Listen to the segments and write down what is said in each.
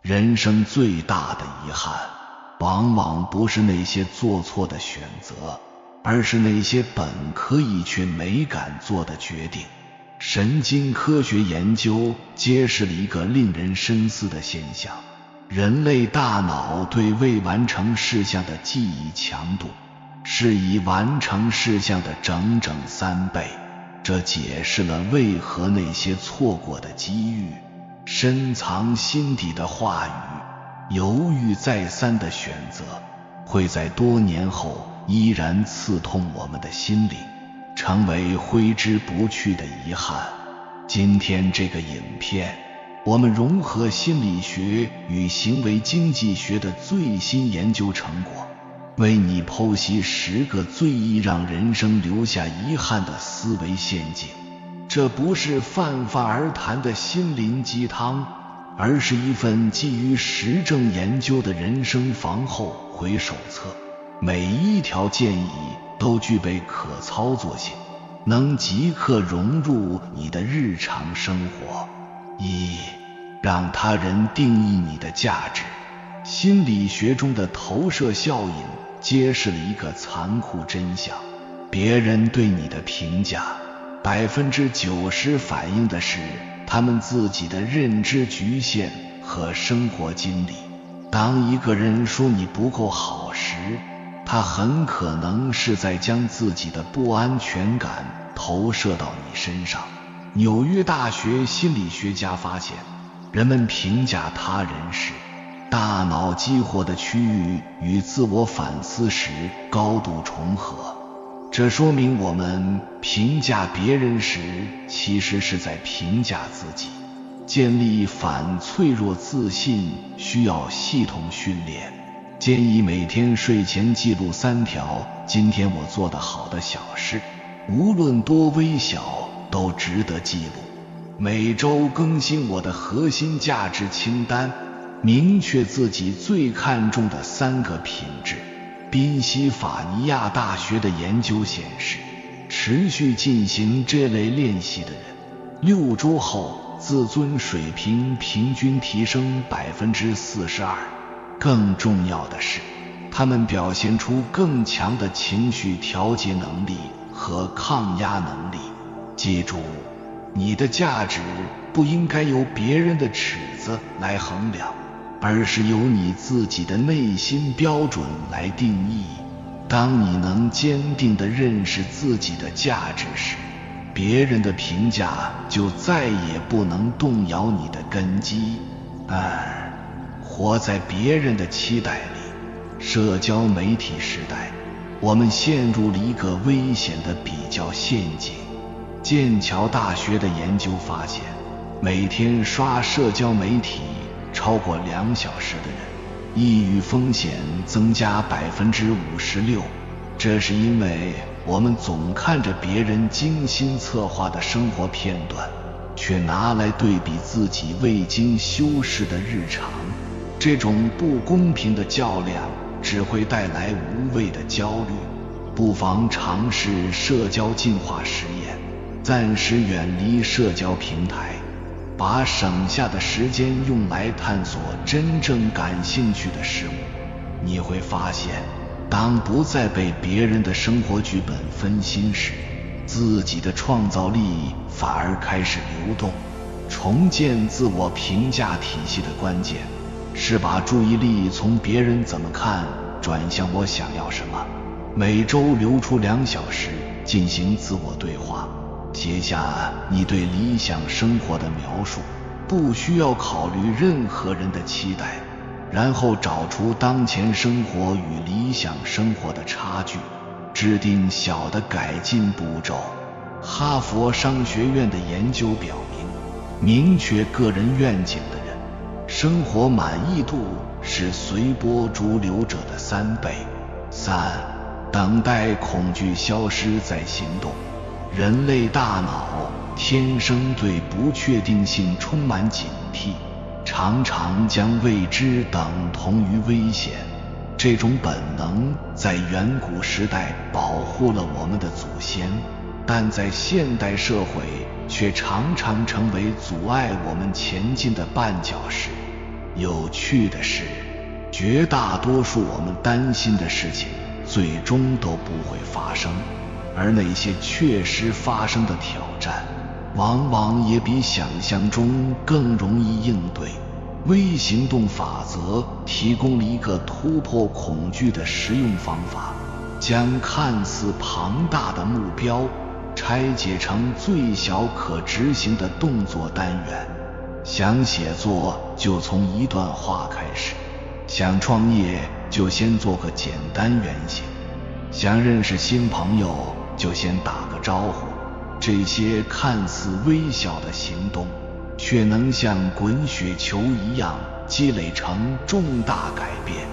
人生最大的遗憾，往往不是那些做错的选择，而是那些本可以却没敢做的决定。神经科学研究揭示了一个令人深思的现象：人类大脑对未完成事项的记忆强度是已完成事项的整整3倍。这解释了为何那些错过的机遇、深藏心底的话语、犹豫再三的选择，会在多年后依然刺痛我们的心灵，成为挥之不去的遗憾。今天这个影片，我们融合心理学与行为经济学的最新研究成果，为你剖析10个最易让人生留下遗憾的思维陷阱。这不是泛泛而谈的心灵鸡汤，而是一份基于实证研究的人生防后悔手册。每一条建议都具备可操作性，能即刻融入你的日常生活。1. 让他人定义你的价值。心理学中的投射效应揭示了一个残酷真相：别人对你的评价90%反映的是他们自己的认知局限和生活经历。当一个人说你不够好时，他很可能是在将自己的不安全感投射到你身上。纽约大学心理学家发现，人们评价他人时，大脑激活的区域与自我反思时高度重合。这说明我们评价别人时，其实是在评价自己。建立反脆弱自信需要系统训练。建议每天睡前记录3条今天我做得好的小事，无论多微小都值得记录。每周更新我的核心价值清单，明确自己最看重的3个品质。宾夕法尼亚大学的研究显示，持续进行这类练习的人，6周后自尊水平平均提升42%。更重要的是，他们表现出更强的情绪调节能力和抗压能力。记住，你的价值不应该由别人的尺子来衡量，而是由你自己的内心标准来定义。当你能坚定地认识自己的价值时，别人的评价就再也不能动摇你的根基。活在别人的期待里。社交媒体时代，我们陷入了一个危险的比较陷阱。剑桥大学的研究发现，每天刷社交媒体超过2小时的人，抑郁风险增加56%。这是因为我们总看着别人精心策划的生活片段，却拿来对比自己未经修饰的日常。这种不公平的较量只会带来无谓的焦虑。不妨尝试社交进化实验，暂时远离社交平台，把省下的时间用来探索真正感兴趣的事物。你会发现，当不再被别人的生活剧本分心时，自己的创造力反而开始流动。重建自我评价体系的关键是把注意力从别人怎么看转向我想要什么。每周留出2小时进行自我对话，写下你对理想生活的描述，不需要考虑任何人的期待，然后找出当前生活与理想生活的差距，制定小的改进步骤。哈佛商学院的研究表明，明确个人愿景的人，生活满意度是随波逐流者的3倍。3. 等待恐惧消失再行动。人类大脑天生对不确定性充满警惕，常常将未知等同于危险。这种本能在远古时代保护了我们的祖先，但在现代社会却常常成为阻碍我们前进的绊脚石。有趣的是，绝大多数我们担心的事情最终都不会发生，而那些确实发生的挑战往往也比想象中更容易应对。微行动法则提供了一个突破恐惧的实用方法，将看似庞大的目标拆解成最小可执行的动作单元。想写作就从一段话开始，想创业就先做个简单原型，想认识新朋友就先打个招呼。这些看似微小的行动，却能像滚雪球一样积累成重大改变。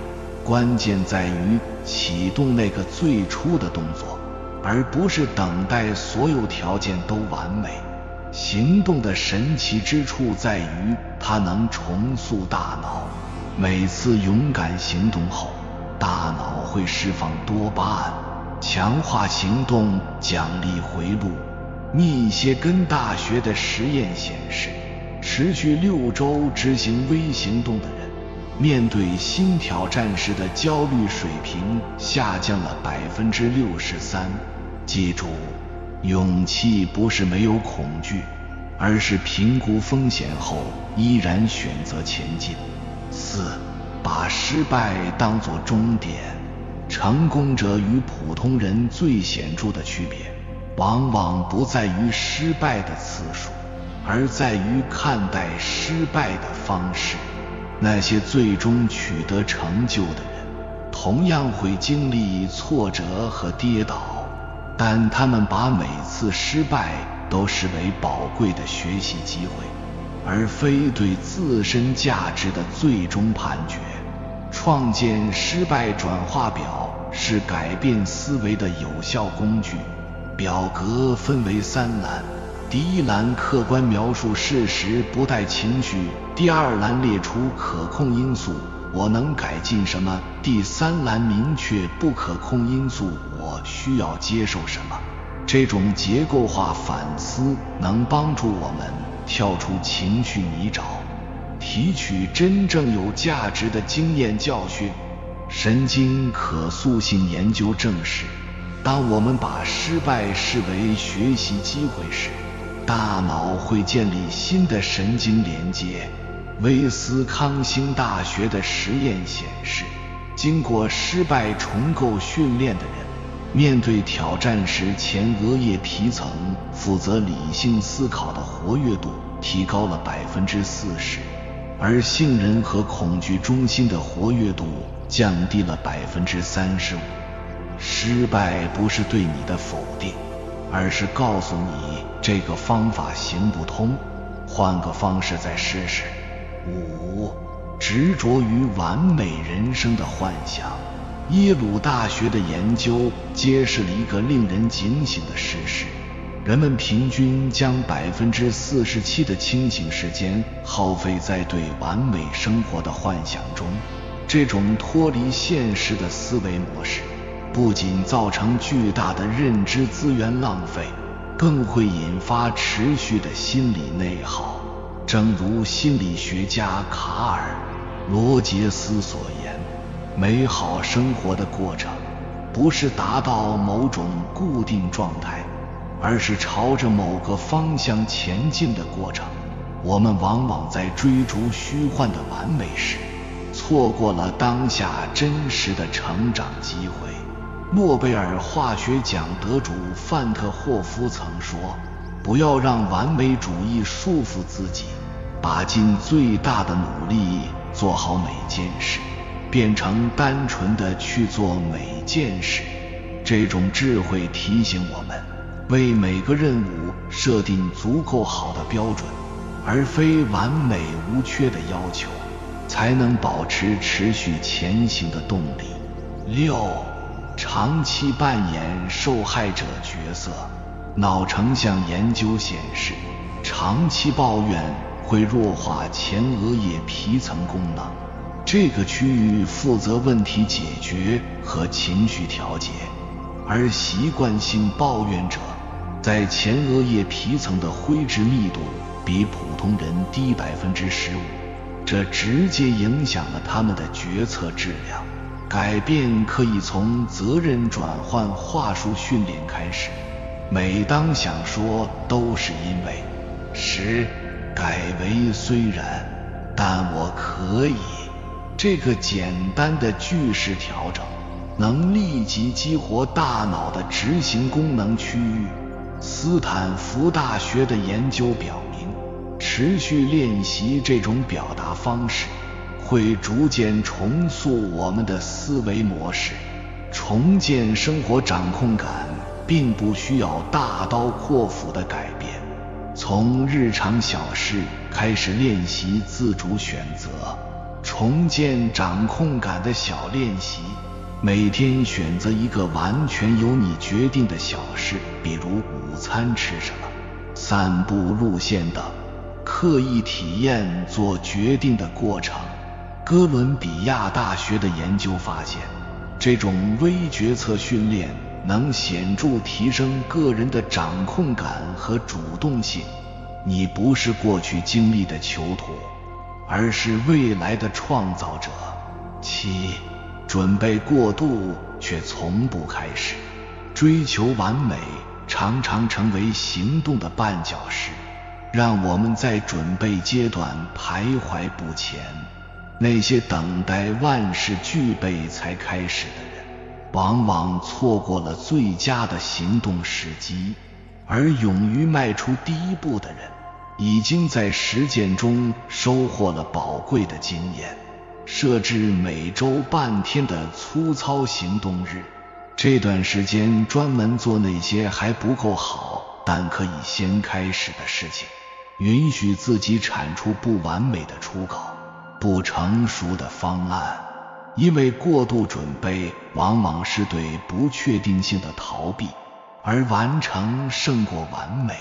关键在于启动那个最初的动作，而不是等待所有条件都完美。行动的神奇之处在于它能重塑大脑，每次勇敢行动后，大脑会释放多巴胺，强化行动，奖励回路。密歇根大学的实验显示，持续6周执行微行动的人，面对新挑战时的焦虑水平下降了63%。记住，勇气不是没有恐惧，而是评估风险后依然选择前进。4. 把失败当作终点。成功者与普通人最显著的区别，往往不在于失败的次数，而在于看待失败的方式。那些最终取得成就的人，同样会经历挫折和跌倒，但他们把每次失败都视为宝贵的学习机会，而非对自身价值的最终判决。创建失败转化表是改变思维的有效工具。表格分为3栏，第一栏客观描述事实不带情绪，第2栏列出可控因素，我能改进什么，第3栏明确不可控因素，我需要接受什么。这种结构化反思能帮助我们跳出情绪泥沼，提取真正有价值的经验教训。神经可塑性研究证实，当我们把失败视为学习机会时，大脑会建立新的神经连接。威斯康星大学的实验显示，经过失败重构训练的人，面对挑战时前额叶皮层负责理性思考的活跃度提高了40%，而杏仁和恐惧中心的活跃度降低了35%。失败不是对你的否定，而是告诉你这个方法行不通，换个方式再试试。5. 执着于完美人生的幻想。耶鲁大学的研究揭示了一个令人警醒的事实，人们平均将47%的清醒时间耗费在对完美生活的幻想中。这种脱离现实的思维模式不仅造成巨大的认知资源浪费，更会引发持续的心理内耗。正如心理学家卡尔·罗杰斯所言，美好生活的过程不是达到某种固定状态，而是朝着某个方向前进的过程。我们往往在追逐虚幻的完美时，错过了当下真实的成长机会。诺贝尔化学奖得主范特霍夫曾说，不要让完美主义束缚自己，把尽最大的努力做好每件事，变成单纯的去做每件事。这种智慧提醒我们，为每个任务设定足够好的标准，而非完美无缺的要求，才能保持持续前行的动力。6. 长期扮演受害者角色。脑成像研究显示，长期抱怨会弱化前额叶皮层功能，这个区域负责问题解决和情绪调节，而习惯性抱怨者在前额叶皮层的灰质密度比普通人低15%。这直接影响了他们的决策质量。改变可以从责任转换话术训练开始，每当想说都是因为时，改为虽然，但我可以，这个简单的句式调整能立即激活大脑的执行功能区域。斯坦福大学的研究表明，持续练习这种表达方式会逐渐重塑我们的思维模式。重建生活掌控感并不需要大刀阔斧的改变，从日常小事开始练习自主选择。重建掌控感的小练习，每天选择一个完全由你决定的小事，比如午餐吃什么、散步路线等，刻意体验做决定的过程。哥伦比亚大学的研究发现，这种微决策训练能显著提升个人的掌控感和主动性。你不是过去经历的囚徒，而是未来的创造者。7. 准备过度却从不开始。追求完美常常成为行动的绊脚石，让我们在准备阶段徘徊不前。那些等待万事俱备才开始的人，往往错过了最佳的行动时机，而勇于迈出第一步的人，已经在实践中收获了宝贵的经验。设置每周半天的粗糙行动日，这段时间专门做那些还不够好但可以先开始的事情，允许自己产出不完美的初稿、不成熟的方案，因为过度准备往往是对不确定性的逃避，而完成胜过完美。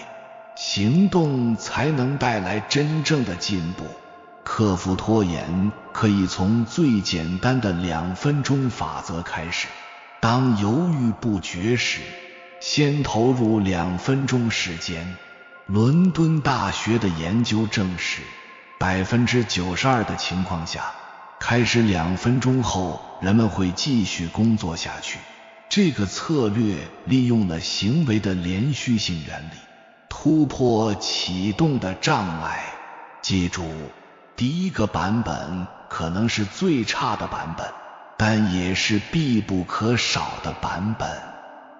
行动才能带来真正的进步。克服拖延可以从最简单的2分钟法则开始。当犹豫不决时，先投入2分钟时间。伦敦大学的研究证实，92%的情况下，开始2分钟后，人们会继续工作下去。这个策略利用了行为的连续性原理，突破启动的障碍。记住，第一个版本可能是最差的版本，但也是必不可少的版本。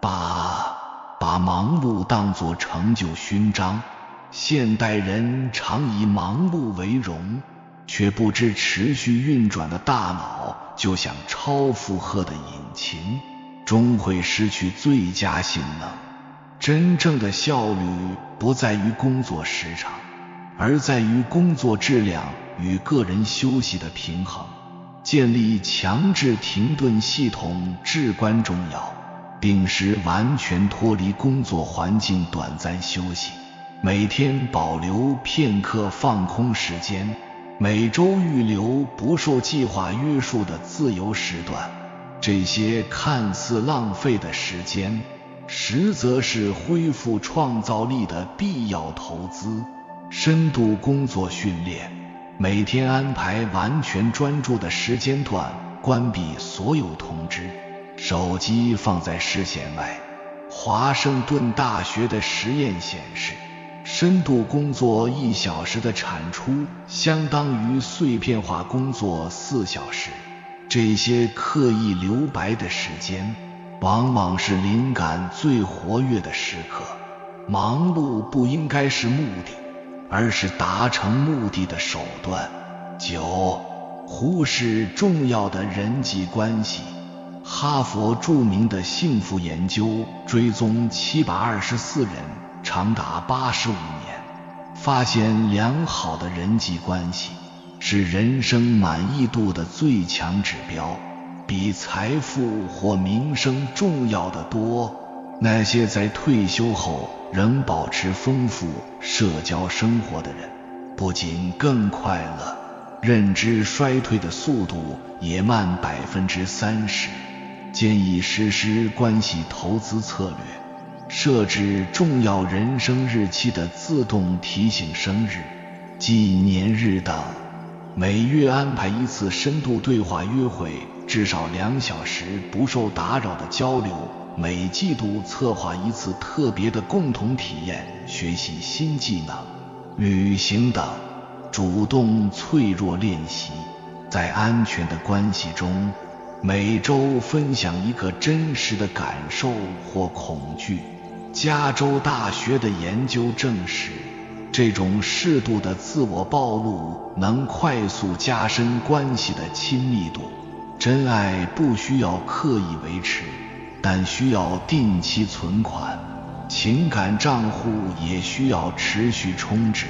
把忙碌当作成就勋章。现代人常以忙碌为荣，却不知持续运转的大脑就像超负荷的引擎，终会失去最佳性能。真正的效率不在于工作时长，而在于工作质量与个人休息的平衡。建立强制停顿系统至关重要，秉持完全脱离工作环境短暂休息，每天保留片刻放空时间，每周预留不受计划约束的自由时段。这些看似浪费的时间，实则是恢复创造力的必要投资。深度工作训练，每天安排完全专注的时间段，关闭所有通知，手机放在视线外。华盛顿大学的实验显示，深度工作1小时的产出相当于碎片化工作4小时。这些刻意留白的时间，往往是灵感最活跃的时刻。忙碌不应该是目的，而是达成目的的手段。9. 忽视重要的人际关系。哈佛著名的幸福研究追踪724人长达85年，发现良好的人际关系是人生满意度的最强指标，比财富或名声重要得多。那些在退休后仍保持丰富社交生活的人，不仅更快乐，认知衰退的速度也慢30%。建议实施关系投资策略，设置重要人生日期的自动提醒生日、纪念日等。每月安排一次深度对话约会，至少2小时不受打扰的交流，每季度策划一次特别的共同体验，学习新技能、旅行等，主动脆弱练习。在安全的关系中，每周分享一个真实的感受或恐惧。加州大学的研究证实，这种适度的自我暴露能快速加深关系的亲密度。真爱不需要刻意维持，但需要定期存款，情感账户也需要持续充值。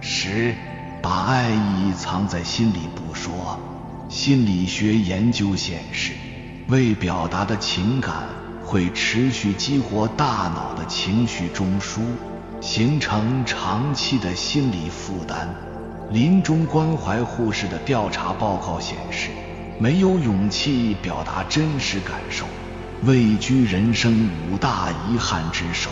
10. 把爱意藏在心里不说。心理学研究显示，未表达的情感会持续激活大脑的情绪中枢，形成长期的心理负担。临终关怀护士的调查报告显示，没有勇气表达真实感受，位居人生5大遗憾之首。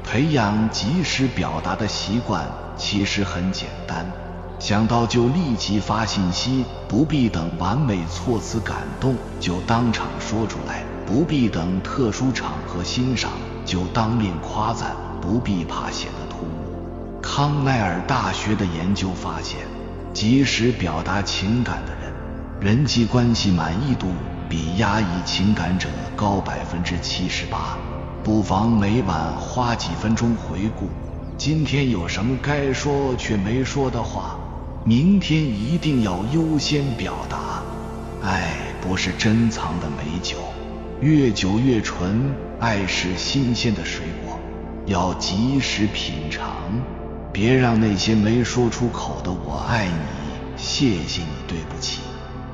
培养及时表达的习惯其实很简单，想到就立即发信息，不必等完美措辞感动就当场说出来，不必等特殊场合欣赏就当面夸赞，不必怕显得突兀。康奈尔大学的研究发现，及时表达情感的人，人际关系满意度比压抑情感者高78%。不妨每晚花几分钟回顾，今天有什么该说却没说的话，明天一定要优先表达。爱不是珍藏的美酒，越久越纯，爱是新鲜的水果，要及时品尝，别让那些没说出口的我爱你、谢谢你、对不起，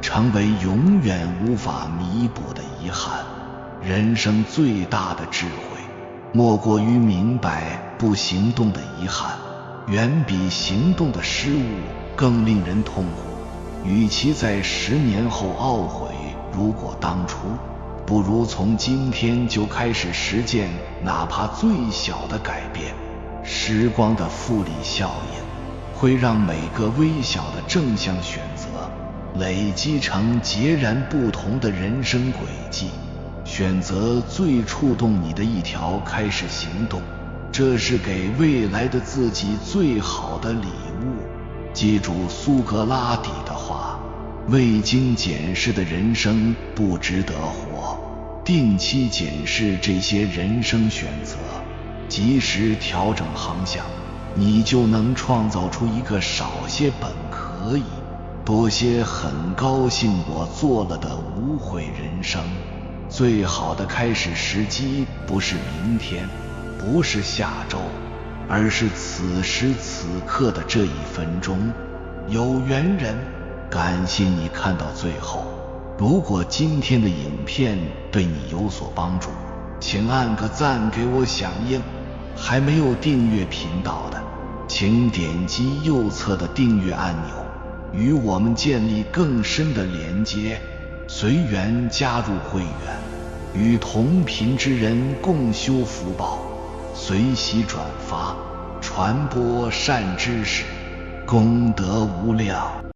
成为永远无法弥补的遗憾。人生最大的智慧，莫过于明白不行动的遗憾，远比行动的失误更令人痛苦。与其在10年后懊悔如果当初，不如从今天就开始实践哪怕最小的改变。时光的复利效应会让每个微小的正向选择累积成截然不同的人生轨迹。选择最触动你的一条，开始行动，这是给未来的自己最好的礼物。记住苏格拉底的话，未经检视的人生不值得活。定期检视这些人生选择，及时调整航向，你就能创造出一个少些本可以，多些很高兴我做了的无悔人生。最好的开始时机不是明天，不是下周，而是此时此刻的这1分钟。有缘人，感谢你看到最后。如果今天的影片对你有所帮助，请按个赞给我响应。还没有订阅频道的，请点击右侧的订阅按钮，与我们建立更深的连接。随缘加入会员，与同频之人共修福报，随喜转发，传播善知识，功德无量。